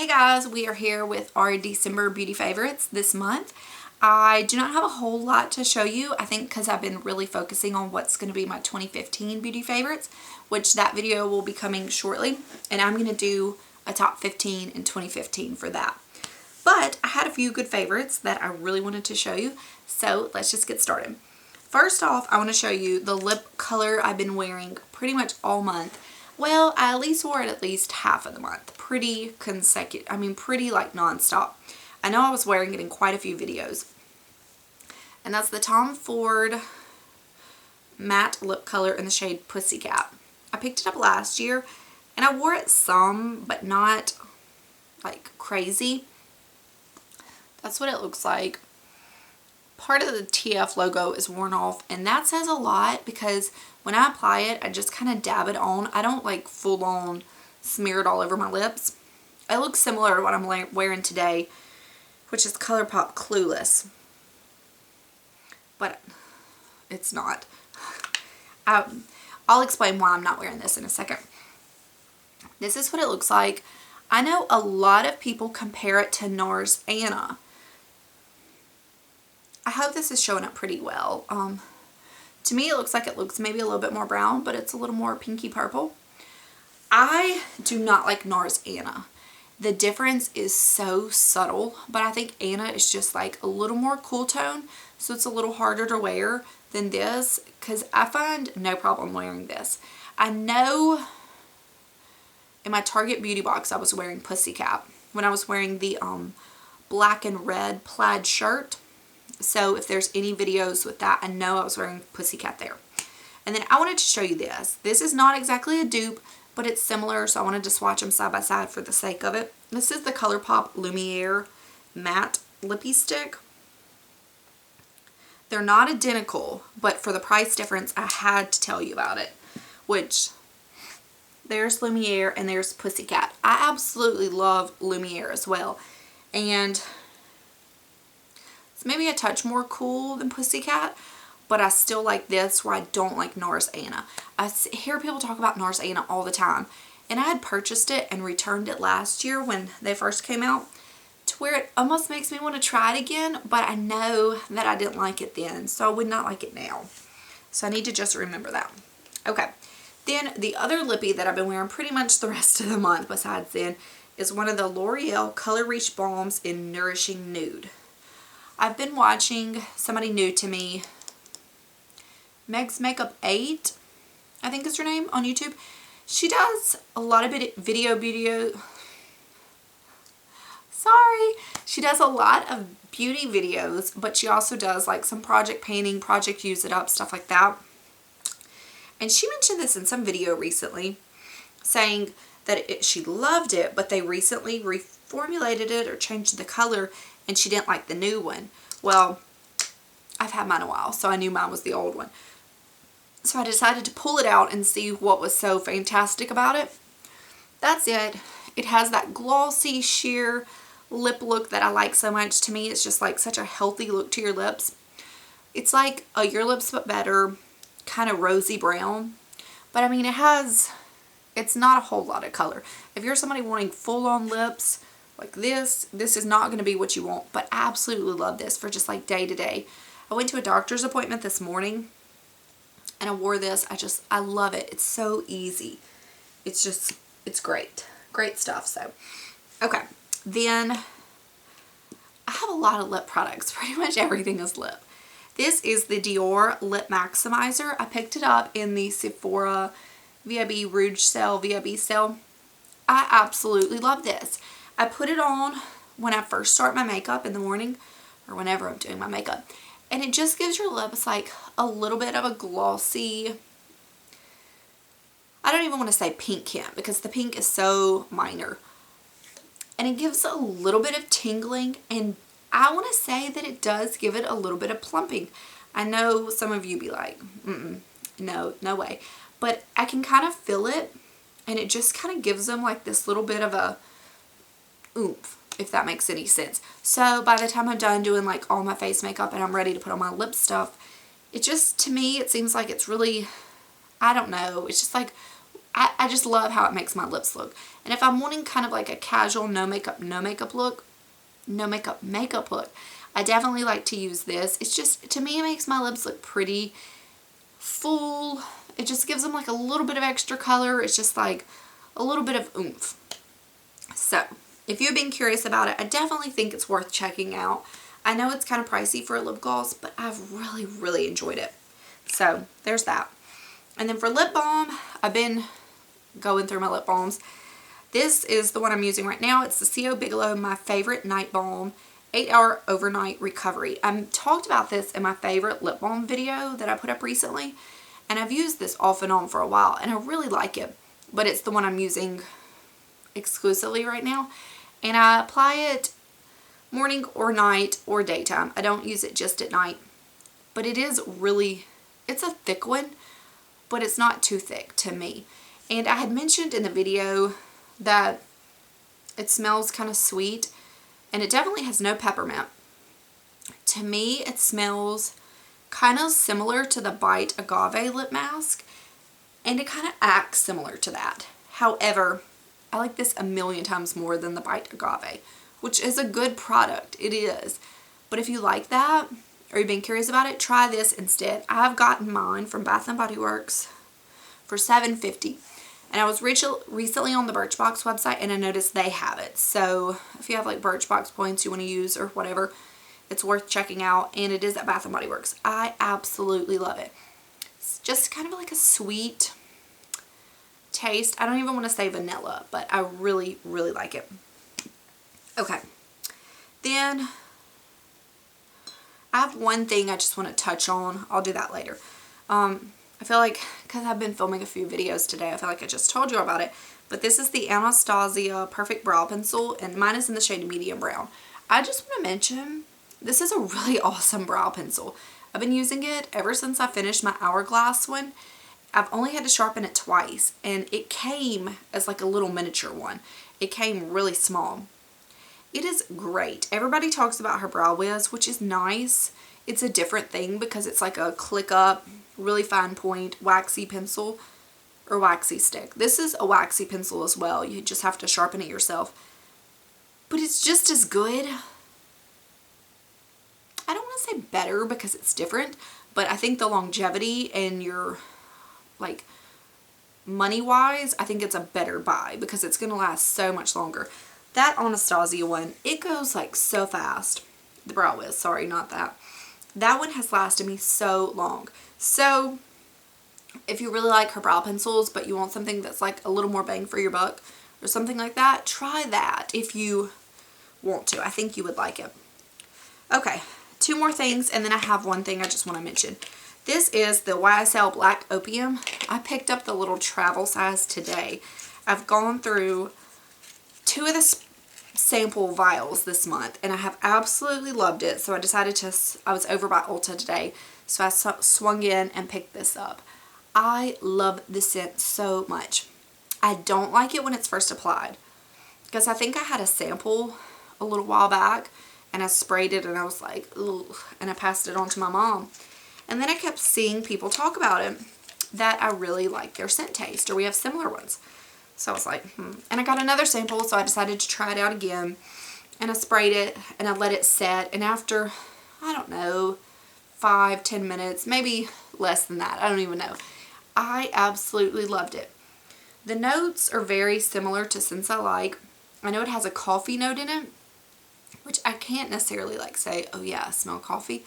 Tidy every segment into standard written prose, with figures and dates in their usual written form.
Hey guys, we are here with our December beauty favorites this month. I do not have a whole lot to show you, I think because I've been really focusing on what's going to be my 2015 beauty favorites, which that video will be coming shortly, and I'm going to do a top 15 in 2015 for that. But I had a few good favorites that I really wanted to show you, so let's just get started. First off, I want to show you the lip color I've been wearing pretty much all month. Well, I at least wore it at least half of the month. Pretty consecutive, pretty like non-stop. I know I was wearing it in quite a few videos. And that's the Tom Ford matte lip color in the shade Pussycat. I picked it up last year and I wore it some, but not like crazy. That's what it looks like. Part of the TF logo is worn off, and that says a lot because when I apply it, I just kind of dab it on. I don't like full on smear it all over my lips. It looks similar to what I'm wearing today, which is ColourPop Clueless, but it's not. I'll explain why I'm not wearing this in a second. This is what it looks like. I know a lot of people compare it to NARS Anna. I hope this is showing up pretty well. To me, it looks like it looks maybe a little bit more brown, but it's a little more pinky purple. I do not like NARS Anna. The difference is so subtle, but I think Anna is just like a little more cool tone, so it's a little harder to wear than this, because I find no problem wearing this. I know in my Target beauty box I was wearing Pussycat when I was wearing the black and red plaid shirt. So if there's any videos with that, I know I was wearing Pussycat there. And then I wanted to show you this. This is not exactly a dupe, but it's similar, so I wanted to swatch them side by side for the sake of it. This is the ColourPop Lumiere matte lippy stick. They're not identical, but for the price difference, I had to tell you about it. Which, there's Lumiere and there's Pussycat. I absolutely love Lumiere as well. And maybe a touch more cool than Pussycat, but I still like this where I don't like NARS Anna. I hear people talk about NARS Anna all the time, and I had purchased it and returned it last year when they first came out, to where it almost makes me want to try it again, but I know that I didn't like it then, so I would not like it now. So I need to just remember that. Okay, then the other lippy that I've been wearing pretty much the rest of the month besides then is one of the L'Oreal Color Reach Balms in Nourishing Nude. I've been watching somebody new to me, Meg's Makeup 8, I think is her name, on YouTube. She does a lot of she does a lot of beauty videos, but she also does like some project painting, project use it up, stuff like that. And she mentioned this in some video recently, saying that she loved it, but they recently reformulated it or changed the color, and she didn't like the new one. Well, I've had mine a while, so I knew mine was the old one. So I decided to pull it out and see what was so fantastic about it. That's it. It has that glossy, sheer lip look that I like so much. To me, it's just like such a healthy look to your lips. It's like a Your Lips But Better, kind of rosy brown. But I mean, it's not a whole lot of color. If you're somebody wanting full-on lips, like this is not going to be what you want, but I absolutely love this for just like day to day. I went to a doctor's appointment this morning and I wore this. I love it. It's so easy. It's great. Great stuff. So, okay. Then I have a lot of lip products. Pretty much everything is lip. This is the Dior Lip Maximizer. I picked it up in the Sephora VIB Rouge sale, VIB sale. I absolutely love this. I put it on when I first start my makeup in the morning, or whenever I'm doing my makeup, and it just gives your lips like a little bit of a glossy, I don't even want to say pink hint because the pink is so minor, and it gives a little bit of tingling, and I want to say that it does give it a little bit of plumping. I know some of you be like, no way, but I can kind of feel it, and it just kind of gives them like this little bit of a oomph, if that makes any sense. So by the time I'm done doing like all my face makeup and I'm ready to put on my lip stuff, it just, to me, it seems like it's really, I don't know, it's just like I just love how it makes my lips look. And if I'm wanting kind of like a casual no makeup look, I definitely like to use this. It's just, to me, it makes my lips look pretty full. It just gives them like a little bit of extra color. It's just like a little bit of oomph. So if you've been curious about it, I definitely think it's worth checking out. I know it's kind of pricey for a lip gloss, but I've really, really enjoyed it. So there's that. And then for lip balm, I've been going through my lip balms. This is the one I'm using right now. It's the C.O. Bigelow My Favorite Night Balm 8-Hour Overnight Recovery. I talked about this in my favorite lip balm video that I put up recently, and I've used this off and on for a while, and I really like it, but it's the one I'm using exclusively right now, and I apply it morning or night or daytime. I don't use it just at night, but it is really, it's a thick one, but it's not too thick to me. And I had mentioned in the video that it smells kind of sweet, and it definitely has no peppermint. To me, it smells kind of similar to the Bite Agave lip mask, and it kind of acts similar to that. However, I like this a million times more than the Bite Agave, which is a good product. It is. But if you like that, or you've been curious about it, try this instead. I've gotten mine from Bath & Body Works for $7.50. And I was recently on the Birchbox website, and I noticed they have it. So if you have like Birchbox points you want to use or whatever, it's worth checking out. And it is at Bath & Body Works. I absolutely love it. It's just kind of like a sweet taste. I don't even want to say vanilla, but I really, really like it. Okay. Then I have one thing I just want to touch on. I'll do that later. I feel like, because I've been filming a few videos today, I feel like I just told you about it. But this is the Anastasia Perfect Brow Pencil, and mine is in the shade medium brown. I just want to mention, this is a really awesome brow pencil. I've been using it ever since I finished my Hourglass one. I've only had to sharpen it twice, and it came as like a little miniature one. It came really small. It is great. Everybody talks about her Brow Wiz, which is nice. It's a different thing because it's like a click up, really fine point, waxy pencil or waxy stick. This is a waxy pencil as well. You just have to sharpen it yourself. But it's just as good. I don't want to say better because it's different, but I think the longevity and your, like, money-wise, I think it's a better buy because it's going to last so much longer. That Anastasia one, it goes like so fast. The Brow Wiz, sorry, not that. That one has lasted me so long. So if you really like her brow pencils, but you want something that's like a little more bang for your buck or something like that, try that if you want to. I think you would like it. Okay, two more things, and then I have one thing I just want to mention. This is the YSL Black Opium. I picked up the little travel size today. I've gone through two of the sample vials this month, and I have absolutely loved it. So I decided to, I was over by Ulta today, so I swung in and picked this up. I love the scent so much. I don't like it when it's first applied, because I think I had a sample a little while back, and I sprayed it, and I was like, ugh, and I passed it on to my mom. And then I kept seeing people talk about it, that I really like their scent taste, or we have similar ones. So I was like, And I got another sample, so I decided to try it out again. And I sprayed it, and I let it set. And after, I don't know, 5-10 minutes, maybe less than that, I don't even know, I absolutely loved it. The notes are very similar to Scents I Like. I know it has a coffee note in it, which I can't necessarily like say, oh yeah, I smell coffee.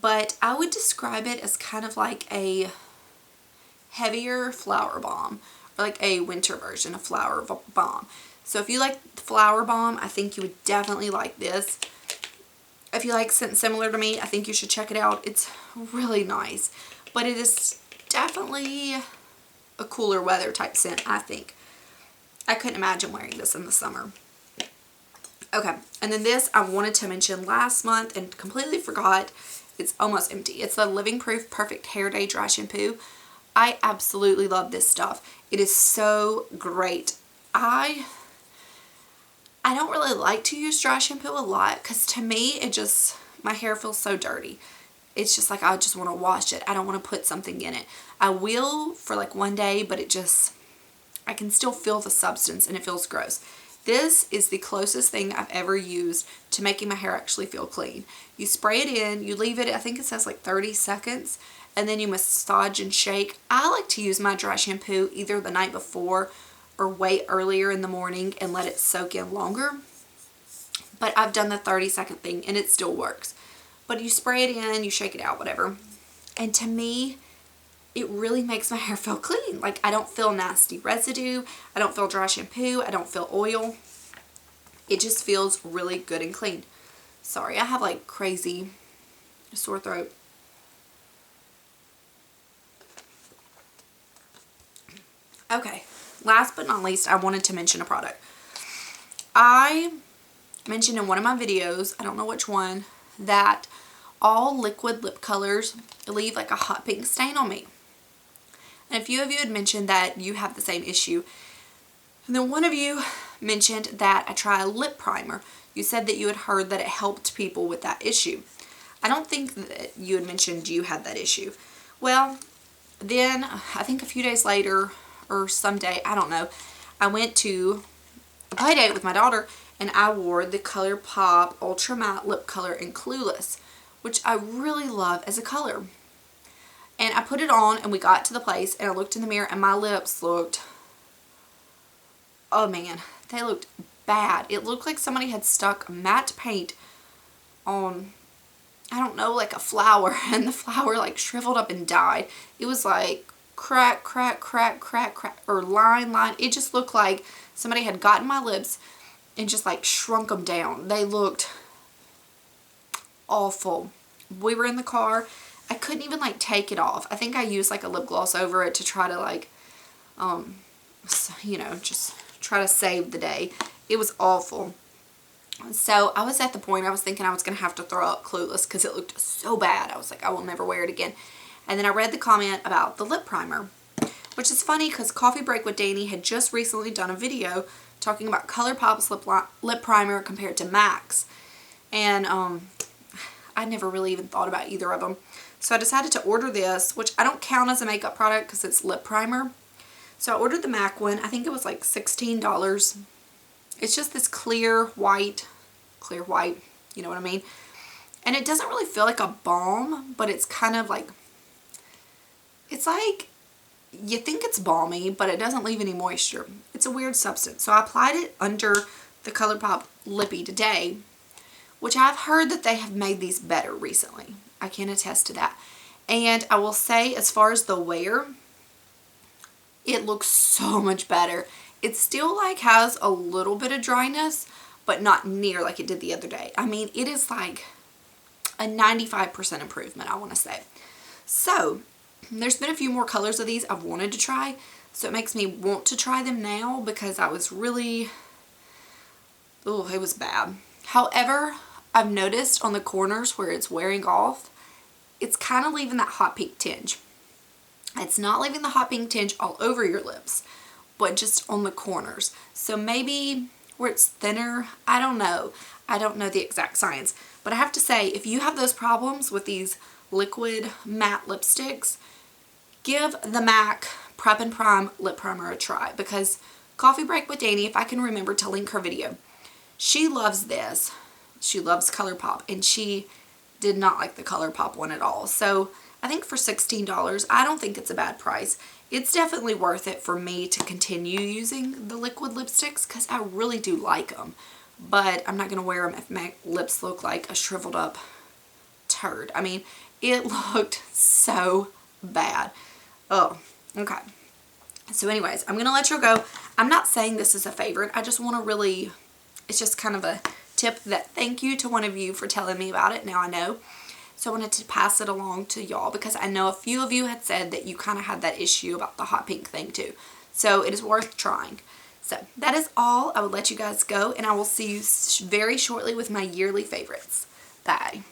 But I would describe it as kind of like a heavier flower bomb, or like a winter version of flower bomb. So if you like flower bomb, I think you would definitely like this. If you like scent similar to me, I think you should check it out. It's really nice, but it is definitely a cooler weather type scent, I think. I couldn't imagine wearing this in the summer. Okay, and then this I wanted to mention last month and completely forgot. It's almost empty. It's the Living Proof Perfect Hair Day Dry Shampoo. I absolutely love this stuff. It is so great. I don't really like to use dry shampoo a lot because to me it just, my hair feels so dirty. It's just like I just want to wash it. I don't want to put something in it. I will for like one day, but it just, I can still feel the substance and it feels gross. This is the closest thing I've ever used to making my hair actually feel clean. You spray it in, you leave it, I think it says like 30 seconds, and then you massage and shake. I like to use my dry shampoo either the night before or wait earlier in the morning and let it soak in longer. But I've done the 30-second thing and it still works. But you spray it in, you shake it out, whatever. And to me, it really makes my hair feel clean. Like, I don't feel nasty residue. I don't feel dry shampoo. I don't feel oil. It just feels really good and clean. Sorry, I have like crazy sore throat. Okay, last but not least, I wanted to mention a product. I mentioned in one of my videos, I don't know which one, that all liquid lip colors leave like a hot pink stain on me. And a few of you had mentioned that you have the same issue. And then one of you mentioned that I try a lip primer. You said that you had heard that it helped people with that issue. I don't think that you had mentioned you had that issue. Well, then I think a few days later or someday, I don't know, I went to a play date with my daughter and I wore the ColourPop Ultra Matte Lip Color in Clueless, which I really love as a color. And I put it on and we got to the place and I looked in the mirror and my lips looked, oh man, they looked bad. It looked like somebody had stuck matte paint on, I don't know, like a flower, and the flower like shriveled up and died. It was like crack, crack, crack, crack, crack, or line, line. It just looked like somebody had gotten my lips and just like shrunk them down. They looked awful. We were in the car. I couldn't even like take it off. I think I used like a lip gloss over it to try to like, you know, just try to save the day. It was awful. So I was at the point I was thinking I was going to have to throw out Clueless because it looked so bad. I was like, I will never wear it again. And then I read the comment about the lip primer, which is funny because Coffee Break with Danny had just recently done a video talking about ColourPop's lip primer compared to MAC's. And I never really even thought about either of them. So I decided to order this, which I don't count as a makeup product because it's lip primer. So I ordered the MAC one. I think it was like $16. It's just this clear white, you know what I mean? And it doesn't really feel like a balm, but it's kind of like, it's like, you think it's balmy, but it doesn't leave any moisture. It's a weird substance. So I applied it under the ColourPop Lippy today, which I've heard that they have made these better recently. I can attest to that. And I will say, as far as the wear, it looks so much better. It still like has a little bit of dryness, but not near like it did the other day. I mean, it is like a 95% improvement, I want to say. So there's been a few more colors of these I've wanted to try. So it makes me want to try them now because I was really, oh, it was bad. However, I've noticed on the corners where it's wearing off, it's kind of leaving that hot pink tinge. It's not leaving the hot pink tinge all over your lips, but just on the corners. So maybe where it's thinner, I don't know. I don't know the exact science. But I have to say, if you have those problems with these liquid matte lipsticks, give the MAC Prep and Prime Lip Primer a try. Because Coffee Break with Danny, if I can remember to link her video, she loves this. She loves ColourPop, and she did not like the ColourPop one at all. So I think for $16, I don't think it's a bad price. It's definitely worth it for me to continue using the liquid lipsticks because I really do like them. But I'm not going to wear them if my lips look like a shriveled up turd. I mean, it looked so bad. Oh, okay. So anyways, I'm going to let you go. I'm not saying this is a favorite. I just want to really, it's just kind of a tip that thank you to one of you for telling me about it. Now I know. So I wanted to pass it along to y'all because I know a few of you had said that you kind of had that issue about the hot pink thing too. So it is worth trying. So that is all. I will let you guys go and I will see you very shortly with my yearly favorites. Bye.